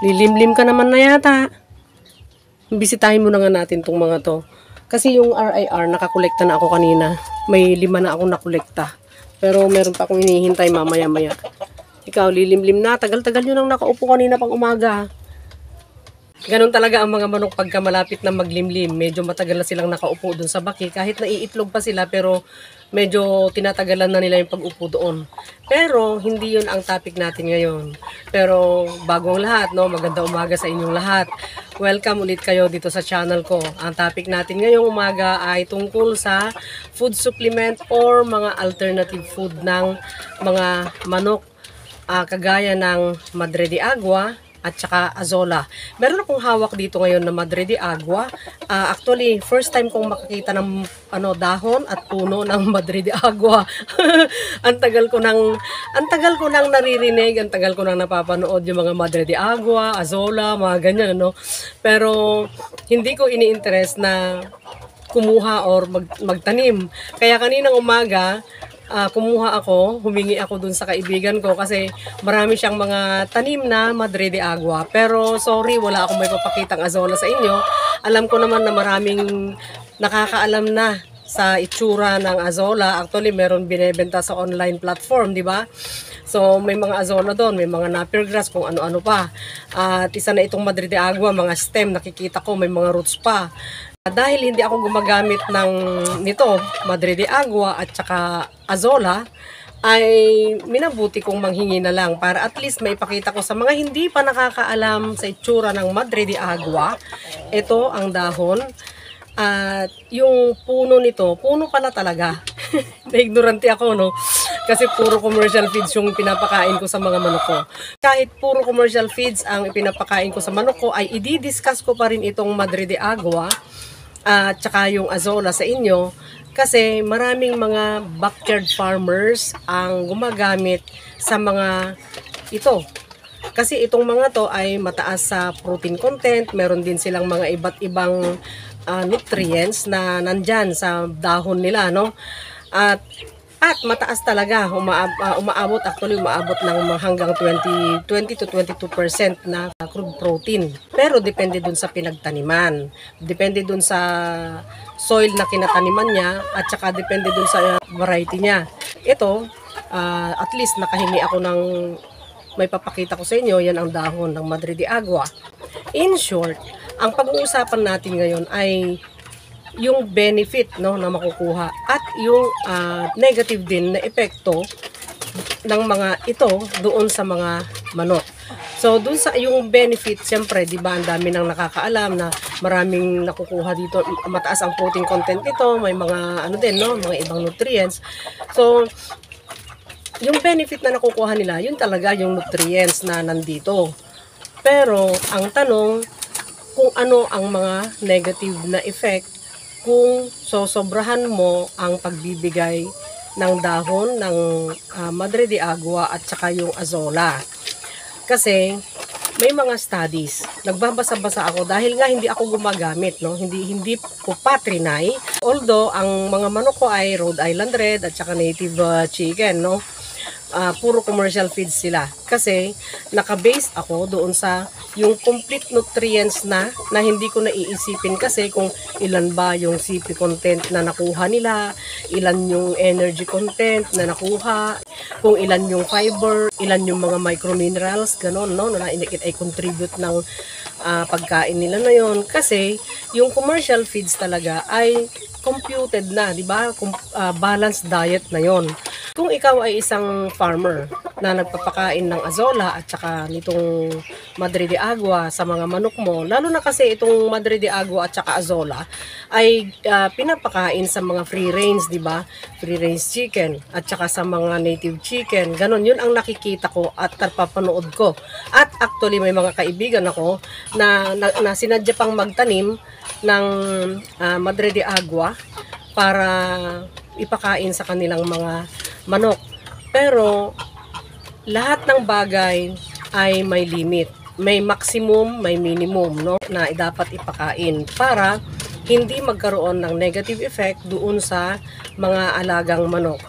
Lilimlim ka naman na yata. Bisitahin mo na nga natin tong mga to. Kasi yung RIR, nakakolekta na ako kanina. May 5 na akong nakolekta. Pero meron pa akong hinihintay mamaya-maya. Ikaw, lilimlim na. Tagal-tagal nyo nang nakaupo kanina pang umaga. Ganon talaga ang mga manok pagka malapit na maglimlim. Medyo matagal na silang nakaupo dun sa baki. Kahit naiitlog pa sila, pero medyo tinatagalan na nila yung pag-upo doon. Pero hindi yun ang topic natin ngayon. Pero bagong lahat, no? Maganda umaga sa inyong lahat. Welcome ulit kayo dito sa channel ko. Ang topic natin ngayong umaga ay tungkol sa food supplement or mga alternative food ng mga manok. Kagaya ng Madre de Agua at saka Azola. Meron akong hawak dito ngayon na Madre de Agua. Actually, first time kong makakita ng dahon at puno ng Madre de Agua. ang tagal ko nang naririnig, ang tagal ko nang napapanood yung mga Madre de Agua, Azola, mga ganyan, no? Pero hindi ko ini-interest na kumuha or magtanim. Kaya kaninang umaga, kumuha ako, humingi ako dun sa kaibigan ko kasi marami siyang mga tanim na Madre de Agua. Pero sorry, wala akong may papakitang Azola sa inyo. Alam ko naman na maraming nakakaalam na sa itsura ng Azola. Actually, meron binebenta sa online platform, di ba? So, may mga Azola doon, may mga Napier grass, kung ano-ano pa. At isa na itong Madre de Agua, mga stem, nakikita ko, may mga roots pa. Dahil hindi ako gumagamit nito, Madre de Agua at saka Azola, ay minabuti kong manghingi na lang para at least maipakita ko sa mga hindi pa nakakaalam sa itsura ng Madre de Agua. Ito ang dahon at yung puno nito, puno pala talaga. Na-ignorante ako, no? Kasi puro commercial feeds yung pinapakain ko sa mga manok ko. Kahit puro commercial feeds ang pinapakain ko sa manok ko, ay i-discuss ko pa rin itong Madre de Agua at saka yung Azola sa inyo kasi maraming mga backyard farmers ang gumagamit sa mga ito. Kasi itong mga to ay mataas sa protein content, meron din silang mga iba't ibang nutrients na nandyan sa dahon nila, no? At mataas talaga, umaabot ng hanggang 20 to 22% na crude protein. Pero depende dun sa pinagtaniman. Depende dun sa soil na kinataniman niya at saka depende dun sa variety niya. Ito, at least nakahingi ako ng may papakita ko sa inyo, yan ang dahon ng Madre de Agua. In short, ang pag-uusapan natin ngayon ay yung benefit, no, na makukuha at yung negative din na epekto ng mga ito doon sa mga manok. So doon sa yung benefit, siyempre, di ba, ang dami nang nakakaalam na maraming nakukuha dito, mataas ang protein content nito, may mga din, no, mga ibang nutrients. So yung benefit na nakukuha nila, yun talaga yung nutrients na nandito. Pero ang tanong, kung ano ang mga negative na effect kung sosobrahan mo ang pagbibigay ng dahon ng Madre de Agua at saka yung Azola. Kasi may mga studies, nagbabasa-basa ako dahil nga hindi ako gumagamit, no? Hindi ko pa trinay. Although ang mga manok ko ay Rhode Island Red at saka native chicken, no? Puro commercial feeds sila. Kasi naka-base ako doon sa yung complete nutrients na hindi ko naiisipin kasi kung ilan ba yung CP content na nakuha nila, ilan yung energy content na nakuha, kung ilan yung fiber, ilan yung mga microminerals, ganon, no, na ay contribute ng pagkain nila na yon. Kasi yung commercial feeds talaga ay computed na, di ba? Balanced diet na yon. Kung ikaw ay isang farmer na nagpapakain ng Azola at saka nitong Madre de Agua sa mga manok mo, lalo na kasi itong Madre de Agua at saka Azola ay pinapakain sa mga free range, di ba? Free range chicken at saka sa mga native chicken. Ganon, yun ang nakikita ko at napapanood ko. At actually may mga kaibigan ako na sinadya pang magtanim ng Madre de Agua para ipakain sa kanilang mga manok. Pero lahat ng bagay ay may limit. May maximum, may minimum, no, na dapat ipakain para hindi magkaroon ng negative effect doon sa mga alagang manok.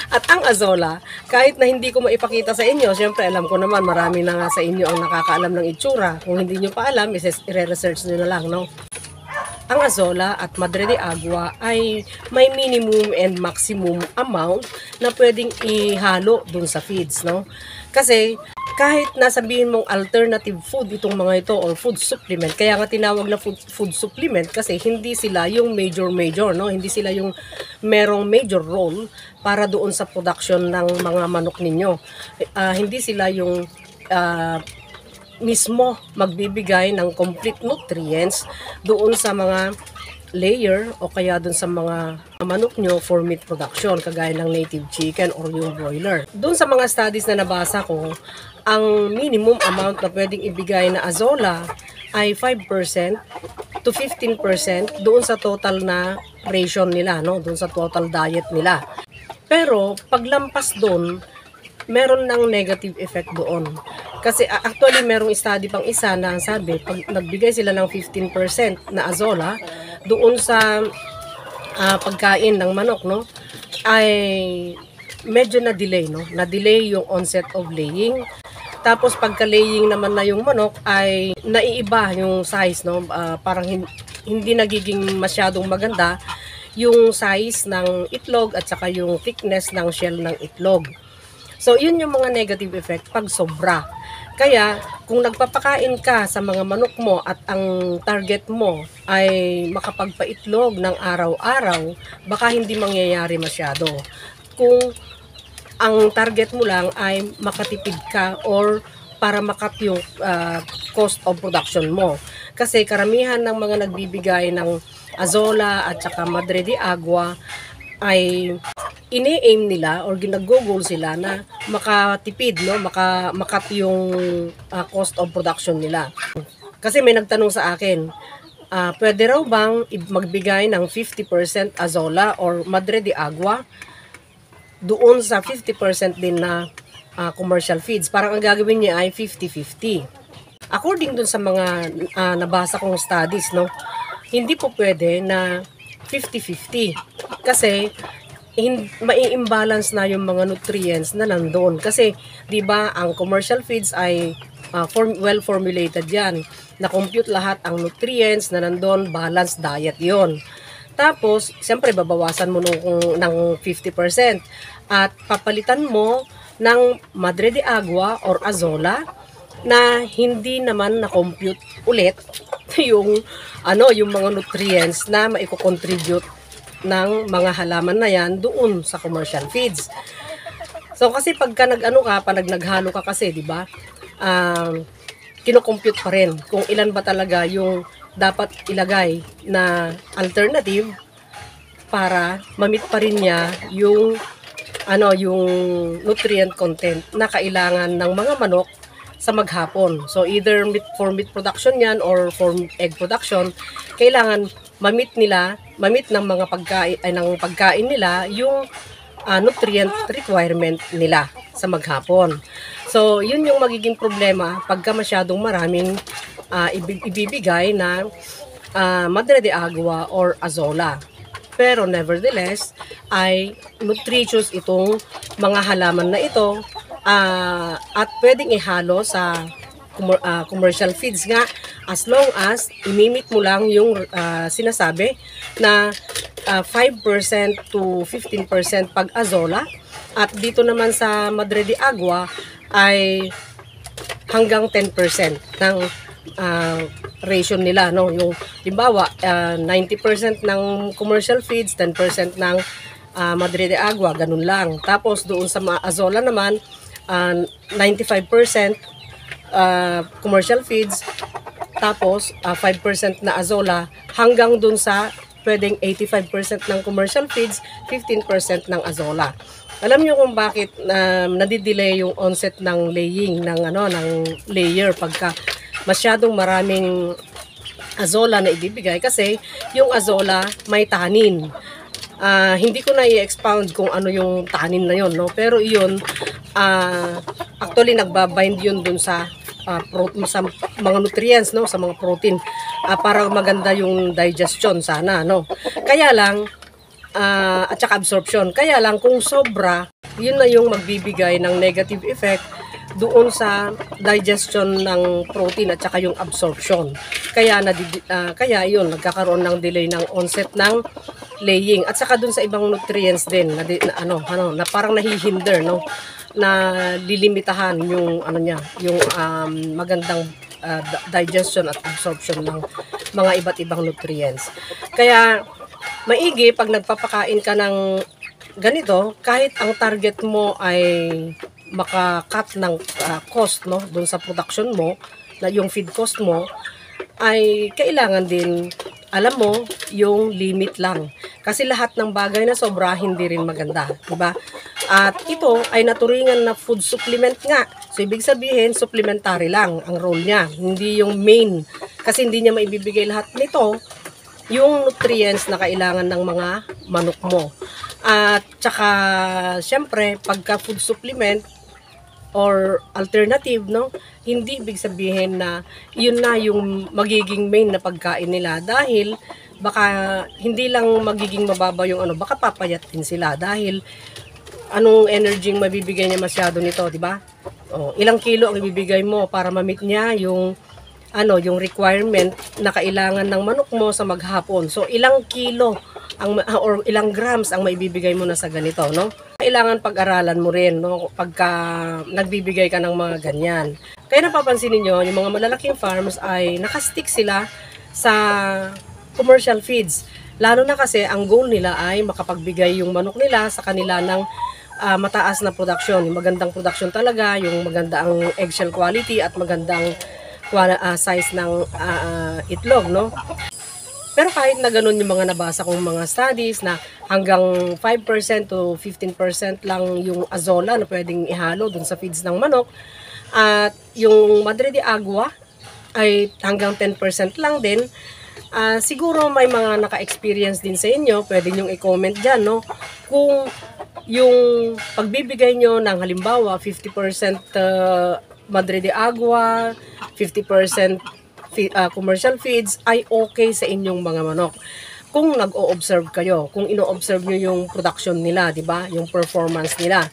At ang Azola, kahit na hindi ko maipakita sa inyo, syempre alam ko naman marami na nga sa inyo ang nakakaalam ng itsura. Kung hindi nyo pa alam, i-research nyo na lang, no? Ang Azola at Madre de Agua ay may minimum and maximum amount na pwedeng ihalo dun sa feeds, no? Kasi kahit nasabihin mong alternative food itong mga ito or food supplement, kaya nga tinawag na food supplement kasi hindi sila yung major, no? Hindi sila yung merong major role para doon sa production ng mga manok ninyo. Hindi sila yung mismo magbibigay ng complete nutrients doon sa mga layer o kaya doon sa mga manok nyo for meat production, kagaya ng native chicken or yung broiler. Doon sa mga studies na nabasa ko, ang minimum amount na pwedeng ibigay na Azola ay 5% to 15% doon sa total na ration nila, no? Doon sa total diet nila. Pero paglampas doon, meron ng negative effect doon. Kasi actually merong study pang isa na sabi, pag nagbigay sila ng 15% na Azola doon sa pagkain ng manok, no, ay medyo na-delay, no? Na-delay yung onset of laying. Tapos pagka-laying naman na yung manok ay naiiba yung size, no? Parang hindi nagiging masyadong maganda yung size ng itlog at saka yung thickness ng shell ng itlog. So, yun yung mga negative effect pag sobra. Kaya, kung nagpapakain ka sa mga manok mo at ang target mo ay makapagpaitlog ng araw-araw, baka hindi mangyayari masyado. Kung ang target mo lang ay makatipid ka or para makat yung cost of production mo. Kasi karamihan ng mga nagbibigay ng Azola at saka Madre de Agua ay ini-aim nila or ginag-goal sila na makatipid, no, makat yung cost of production nila. Kasi may nagtanong sa akin, pwede raw bang magbigay ng 50% Azola or Madre de Agua doon sa 50% din na commercial feeds? Parang ang gagawin niya ay 50-50. According dun sa mga nabasa kong studies, no, hindi po pwede na 50-50 kasi mai-imbalance na yung mga nutrients na nandoon. Kasi, di ba, ang commercial feeds ay well formulated yan. Na-compute lahat ang nutrients na nandoon, balanced diet yon. Tapos, siyempre, babawasan mo ng 50% at papalitan mo ng Madre de Agua or Azola na hindi naman na-compute ulit yung mga nutrients na maiko-contribute ng mga halaman na yan doon sa commercial feeds. So kasi pagka naghalo ka kasi, di ba? Kino-compute pa rin kung ilan ba talaga yung dapat ilagay na alternative para ma-meet pa rin niya yung nutrient content na kailangan ng mga manok sa maghapon. So either for meat production yan or for egg production, kailangan ma-meet ng mga pagkain nila yung nutrient requirement nila sa maghapon. So yun yung magiging problema pagka masyadong maraming ibibigay na Madre de Agua or Azola. Pero nevertheless ay nutritious itong mga halaman na ito. At pwedeng ihalo sa commercial feeds nga as long as imimit mo lang yung sinasabi na 5% to 15% pag Azola at dito naman sa Madre de Agua ay hanggang 10% ng ration nila, no? Yung limbawa 90% ng commercial feeds, 10% ng Madre de Agua, ganun lang. Tapos doon sa Azola naman 95% commercial feeds, tapos 5% na Azola hanggang dun sa pwedeng 85% ng commercial feeds, 15% ng Azola. Alam niyo kung bakit nadidelay yung onset ng laying ng layer pagka masyadong maraming Azola na ibibigay? Kasi yung Azola may tanin. Hindi ko na i-expound kung ano yung tanin na yon, no? Pero iyon actually nagbabind yun dun sa sa mga nutrients, no, sa mga protein para maganda yung digestion sana, no. Kaya lang at saka absorption. Kaya lang kung sobra, yun na yung magbibigay ng negative effect doon sa digestion ng protein at saka yung absorption. Kaya kaya yun nagkakaroon ng delay ng onset ng laying at saka doon sa ibang nutrients din na parang nahihinder, no, na lilimitahan yung yung magandang digestion at absorption ng mga iba't ibang nutrients. Kaya maigi pag nagpapakain ka ng ganito, kahit ang target mo ay maka-cut ng cost, no, doon sa production mo, na yung feed cost mo, ay kailangan din alam mo yung limit lang. Kasi lahat ng bagay na sobra hindi rin maganda, di ba? At ito ay naturingan na food supplement nga. So ibig sabihin supplementary lang ang role niya, hindi yung main. Kasi hindi niya maibibigay lahat nito yung nutrients na kailangan ng mga manok mo. At saka syempre pagka food supplement or alternative, no, hindi ibig sabihin na yun na yung magiging main na pagkain nila, dahil baka hindi lang magiging mababa yung baka papayat din sila dahil anong energy mabibigay niya masyado nito, di ba? Ilang kilo ang ibibigay mo para ma-meet niya yung yung requirement na kailangan ng manok mo sa maghapon. So ilang kilo or ilang grams ang maibibigay mo na sa ganito, no? Kailangan pag-aralan mo rin, no, pagka nagbibigay ka ng mga ganyan. Kaya napapansin niyo yung mga malalaking farms ay nakastick sila sa commercial feeds. Lalo na kasi ang goal nila ay makapagbigay yung manok nila sa kanila ng mataas na production, yung magandang production talaga, yung maganda ang eggshell quality at magandang size ng itlog, no? Pero kahit na ganun yung mga nabasa kong mga studies na hanggang 5% to 15% lang yung azola na pwedeng ihalo dun sa feeds ng manok, at yung Madre de Agua ay hanggang 10% lang din. Siguro may mga naka-experience din sa inyo, pwede nyong i-comment dyan, no? Kung yung pagbibigay nyo ng halimbawa 50% Madre de Agua, 50% commercial feeds ay okay sa inyong mga manok. Kung nag-o-observe kayo, kung ino-observe nyo yung production nila, di ba? Yung performance nila.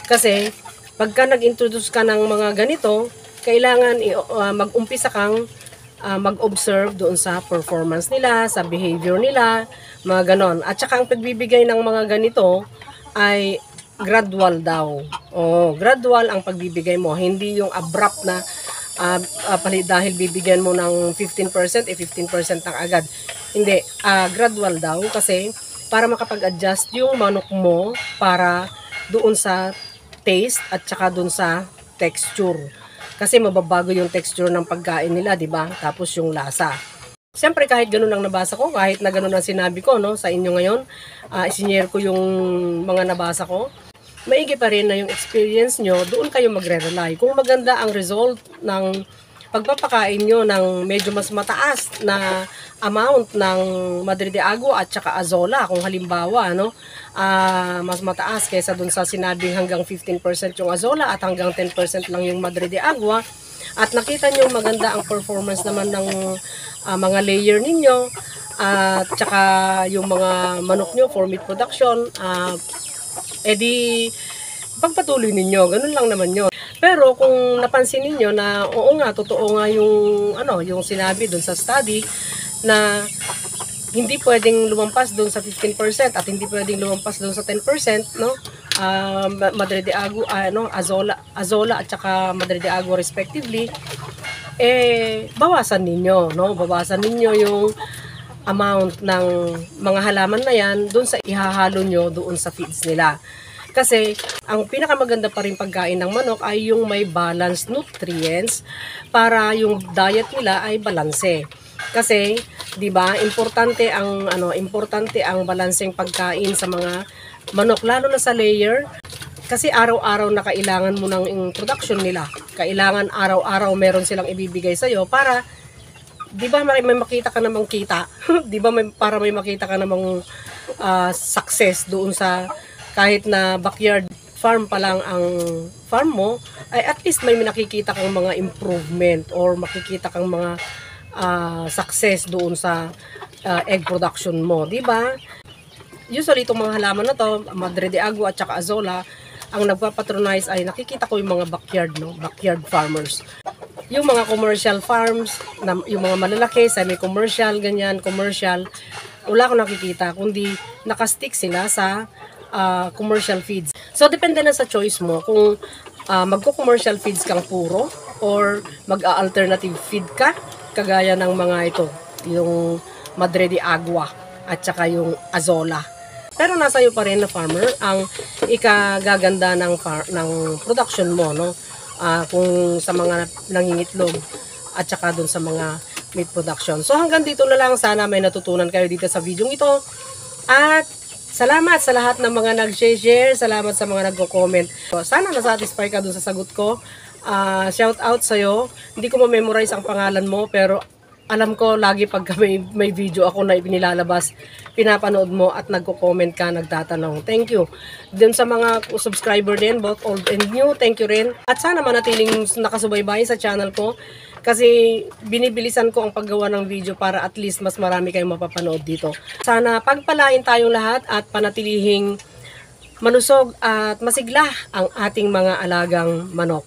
Kasi pagka nag-introduce ka ng mga ganito, kailangan mag-umpisa kang mag-observe doon sa performance nila, sa behavior nila, mga ganon. At saka ang pagbibigay ng mga ganito ay gradual daw. Gradual ang pagbibigay mo, hindi yung abrupt na dahil bibigyan mo ng 15%, 15% lang agad. Hindi, gradual daw kasi para makapag-adjust yung manok mo para doon sa taste at saka doon sa texture. Kasi mababago yung texture ng pagkain nila, di ba? Tapos yung lasa. Siyempre kahit ganun lang nabasa ko, kahit na ganun ang sinabi ko, no, sa inyo ngayon, isinyer ko yung mga nabasa ko, maigi pa rin na yung experience nyo, doon kayo magre-rely. Kung maganda ang result ng pagpapakain nyo ng medyo mas mataas na amount ng Madre de Agua at saka azola, kung halimbawa, no, mas mataas kaysa doon sa sinabing hanggang 15% yung azola at hanggang 10% lang yung Madre de Agua, at nakita nyo maganda ang performance naman ng mga layer ninyo, at saka yung mga manok nyo for meat production, edi pagpatuloy ninyo, ganun lang naman yun. Pero kung napansin niyo na oo nga, totoo nga yung sinabi doon sa study na hindi pwedeng lumampas doon sa 15% at hindi pwedeng lumampas doon sa 10%, no? Madre de Agua, azola at saka Madre de Agua respectively, bawasan ninyo, no? Bawasan ninyo yung amount ng mga halaman na yan doon sa ihahalo nyo doon sa feeds nila. Kasi ang pinakamaganda pa rin pagkain ng manok ay yung may balanced nutrients para yung diet nila ay balanse. Kasi 'di ba, importante ang balanseng pagkain sa mga manok, lalo na sa layer. Kasi araw-araw na kailangan mo ng production nila. Kailangan araw-araw meron silang ibibigay sa iyo para 'di ba may makita ka namang kita. 'Di ba para may makita ka namang success doon sa kahit na backyard farm pa lang ang farm mo, ay at least may nakikita kang mga improvement or makikita kang mga success doon sa egg production mo, di ba? usually itong mga halaman na to, Madre de Agua at saka Azolla, ang nagpapatronize ay nakikita ko yung mga backyard, no? Backyard farmers. Yung mga commercial farms, yung mga malalaki, semi-commercial, ganyan, commercial, wala akong nakikita, kundi nakastick sila sa commercial feeds. So, depende na sa choice mo kung magko-commercial feeds kang puro or mag-alternative feed ka, kagaya ng mga ito, yung Madre de Agua at saka yung Azolla. Pero nasa iyo pa rin na farmer ang ikagaganda ng production mo, no? Kung sa mga nangingitlog at saka dun sa mga meat production. So hanggang dito na lang, sana may natutunan kayo dito sa video ito. At salamat sa lahat ng mga nag-share, salamat sa mga nagko-comment. So, sana na-satisfy ka dun sa sagot ko. Shout out sa'yo. Hindi ko ma-memorize ang pangalan mo, pero alam ko lagi pag may video ako na ipinilalabas, pinapanood mo at nagko-comment ka, nagtatanong. Thank you. Dun sa mga subscriber din, both old and new, thank you rin. At sana manatiling nakasubaybay sa channel ko kasi binibilisan ko ang paggawa ng video para at least mas marami kayong mapapanood dito. Sana pagpalain tayong lahat at panatilihing malusog at masigla ang ating mga alagang manok.